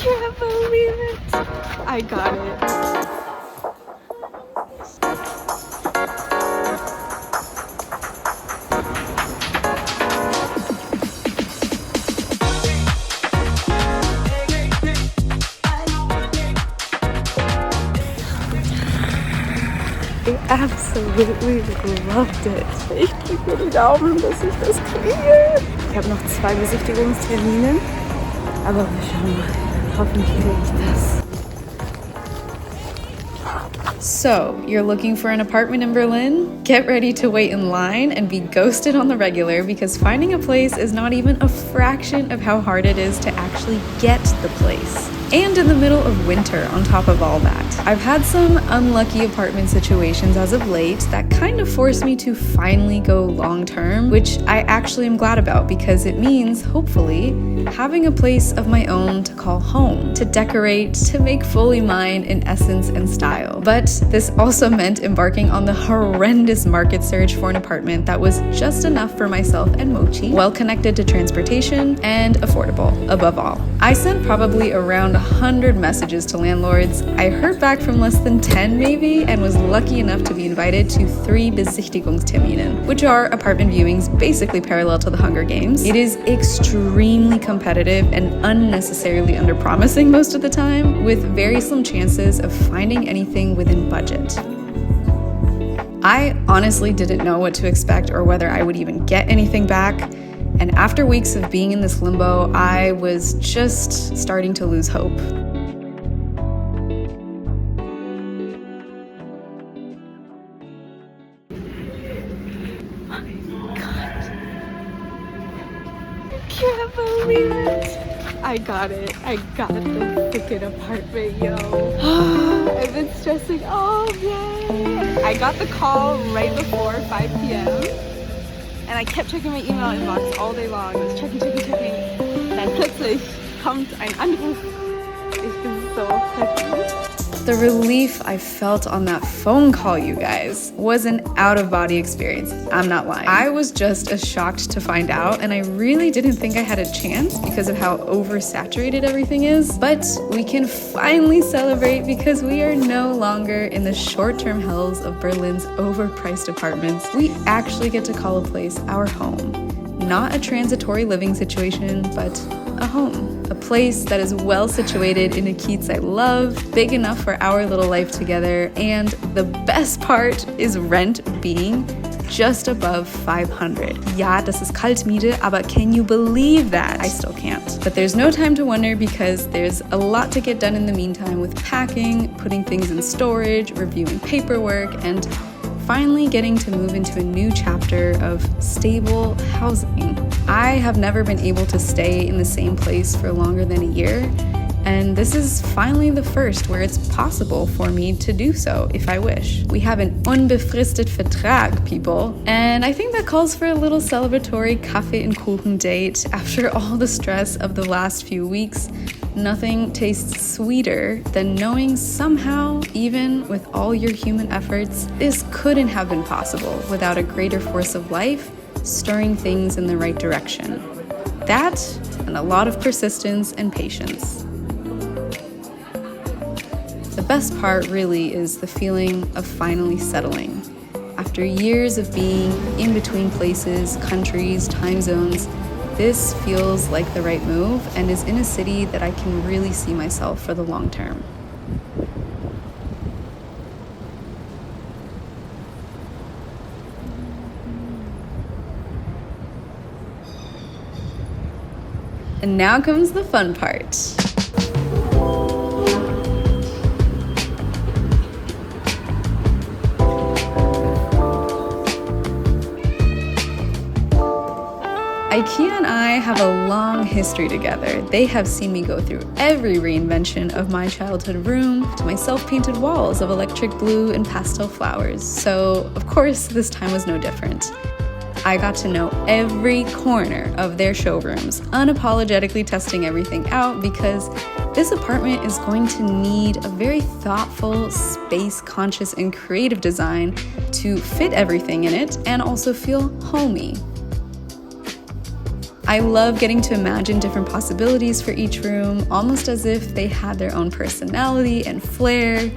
Can't believe it. I got it. I absolutely loved it. Ich drücke mir die Daumen, dass ich das kriege. Ich habe noch 2 Besichtigungstermine, aber wir schauen mal. Hoffentlich kriege ich das. So, you're looking for an apartment in Berlin? Get ready to wait in line and be ghosted on the regular, because finding a place is not even a fraction of how hard it is to actually get the place. And in the middle of winter on top of all that. I've had some unlucky apartment situations as of late that kind of forced me to finally go long term, which I actually am glad about, because it means, hopefully, having a place of my own to call home, to decorate, to make fully mine in essence and style. But this also meant embarking on the horrendous market search for an apartment that was just enough for myself and Mochi, well connected to transportation, and affordable, above all. I sent probably around 100 messages to landlords. I heard back from less than 10 maybe, and was lucky enough to be invited to 3 Besichtigungsterminen, which are apartment viewings basically parallel to the Hunger Games. It is extremely competitive and unnecessarily underpromising most of the time, with very slim chances of finding anything within budget. I honestly didn't know what to expect or whether I would even get anything back. And after weeks of being in this limbo, I was just starting to lose hope. Oh my God. I can't believe it. I got it. I got the freaking apartment, yo. I've been stressing all day. I got the call right before 5 p.m. and I kept checking my email inbox all day long. I was checking. Dann plötzlich kommt ein Anruf. Ich bin so happy. The relief I felt on that phone call, you guys, was an out-of-body experience. I'm not lying. I was just as shocked to find out, and I really didn't think I had a chance because of how oversaturated everything is. But we can finally celebrate, because we are no longer in the short-term hells of Berlin's overpriced apartments. We actually get to call a place our home. Not a transitory living situation, but a home. A place that is well situated in a kiez I love, big enough for our little life together, and the best part is rent being just above 500. Ja, das ist Kaltmiete, aber can you believe that? I still can't. But there's no time to wonder, because there's a lot to get done in the meantime with packing, putting things in storage, reviewing paperwork, and finally getting to move into a new chapter of stable housing. I have never been able to stay in the same place for longer than a year, and this is finally the first where it's possible for me to do so if I wish. We have an unbefristet Vertrag, people, and I think that calls for a little celebratory Kaffee and Kuchen date. After all the stress of the last few weeks, nothing tastes sweeter than knowing somehow, even with all your human efforts, this couldn't have been possible without a greater force of life stirring things in the right direction. That, and a lot of persistence and patience. The best part really is the feeling of finally settling. After years of being in between places, countries, time zones, this feels like the right move, and is in a city that I can really see myself for the long term. And now comes the fun part. IKEA and I have a long history together. They have seen me go through every reinvention of my childhood room, to my self-painted walls of electric blue and pastel flowers. So, of course, this time was no different. I got to know every corner of their showrooms, unapologetically testing everything out, because this apartment is going to need a very thoughtful, space-conscious, and creative design to fit everything in it and also feel homey. I love getting to imagine different possibilities for each room, almost as if they had their own personality and flair.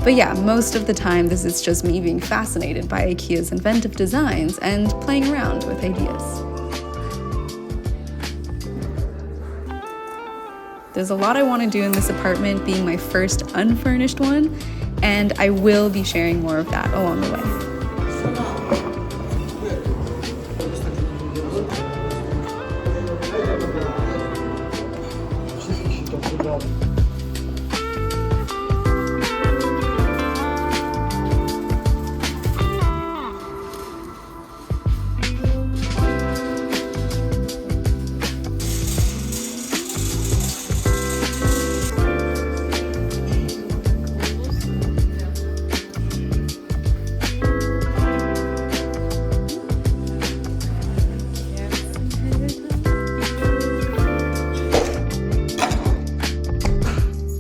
But yeah, most of the time this is just me being fascinated by IKEA's inventive designs and playing around with ideas. There's a lot I want to do in this apartment, being my first unfurnished one, and I will be sharing more of that along the way.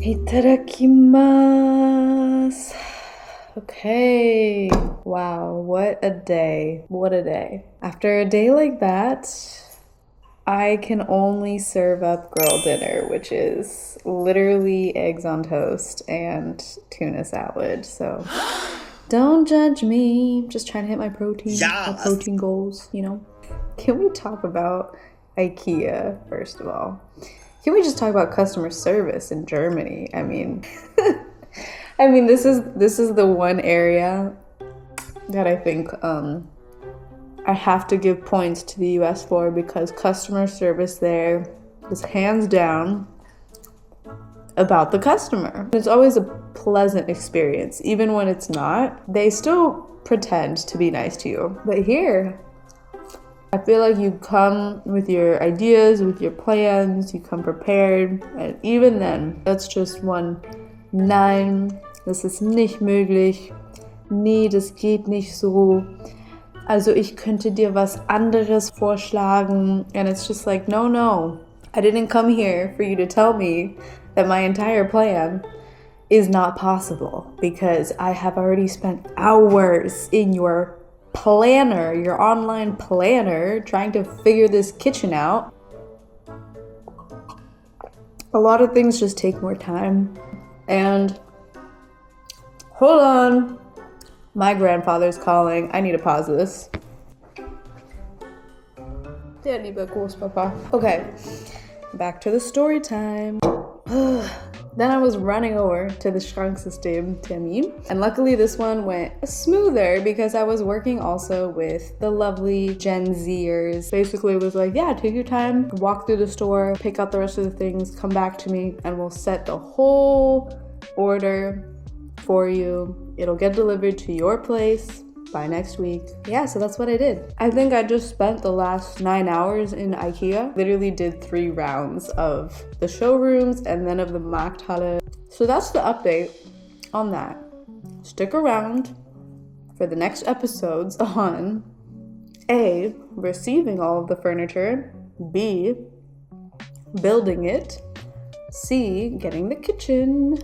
Itadakimasu. Okay. Wow, what a day. What a day. After a day like that, I can only serve up girl dinner, which is literally eggs on toast and tuna salad. So don't judge me. I'm just trying to hit my protein goals, you know. Can we talk about IKEA first of all? Can we just talk about customer service in Germany? I mean, this is the one area that I think I have to give points to the US for, because customer service there is hands down about the customer. It's always a pleasant experience. Even when it's not, they still pretend to be nice to you. But here, I feel like you come with your ideas, with your plans, you come prepared, and even then, that's just one Nein, das ist nicht möglich, nee, das geht nicht so, also ich könnte dir was anderes vorschlagen, and it's just like, no, I didn't come here for you to tell me that my entire plan is not possible, because I have already spent hours in your planner, your online planner, trying to figure this kitchen out. A lot of things just take more time. And hold on, my grandfather's calling. I need to pause this. Der liebe Großpapa. Okay, back to the story time. Then I was running over to the Schranksystem Termin, and luckily this one went smoother because I was working also with the lovely Gen Zers. Basically it was like, yeah, take your time, walk through the store, pick out the rest of the things, come back to me, and we'll set the whole order for you. It'll get delivered to your place by next week. Yeah, so that's what I did. I think I just spent the last 9 hours in IKEA. Literally did 3 rounds of the showrooms and then of the Markthalle. So that's the update on that. Stick around for the next episodes on A, receiving all of the furniture, B, building it, C, getting the kitchen,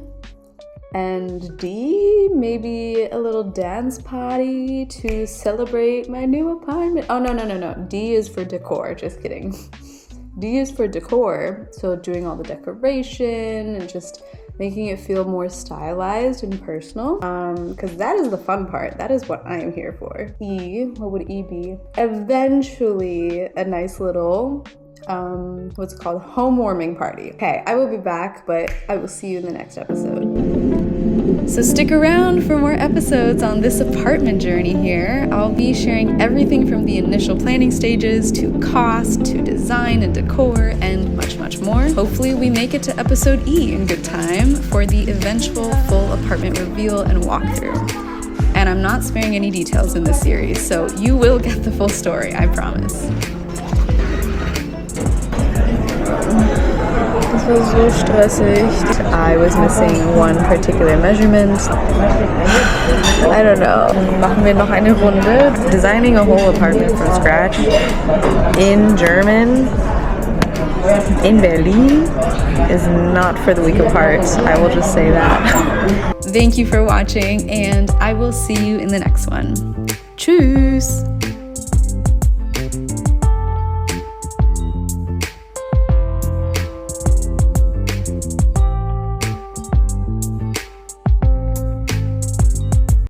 and D, maybe a little dance party to celebrate my new apartment. Oh, no. D is for decor, just kidding. D is for decor, so doing all the decoration and just making it feel more stylized and personal, because that is the fun part. That is what I am here for. E, what would E be? Eventually a nice little what's it called, home warming party. Okay, I will be back, but I will see you in the next episode. So stick around for more episodes on this apartment journey here. I'll be sharing everything from the initial planning stages to cost to design and decor and much more. Hopefully we make it to episode E in good time for the eventual full apartment reveal and walkthrough. And I'm not sparing any details in this series, so you will get the full story, I promise. This was so stressig. I was missing one particular measurement. I don't know. Machen wir noch eine Runde. Designing a whole apartment from scratch in German, in Berlin, is not for the weak of heart. I will just say that. Thank you for watching, and I will see you in the next one. Tschüss!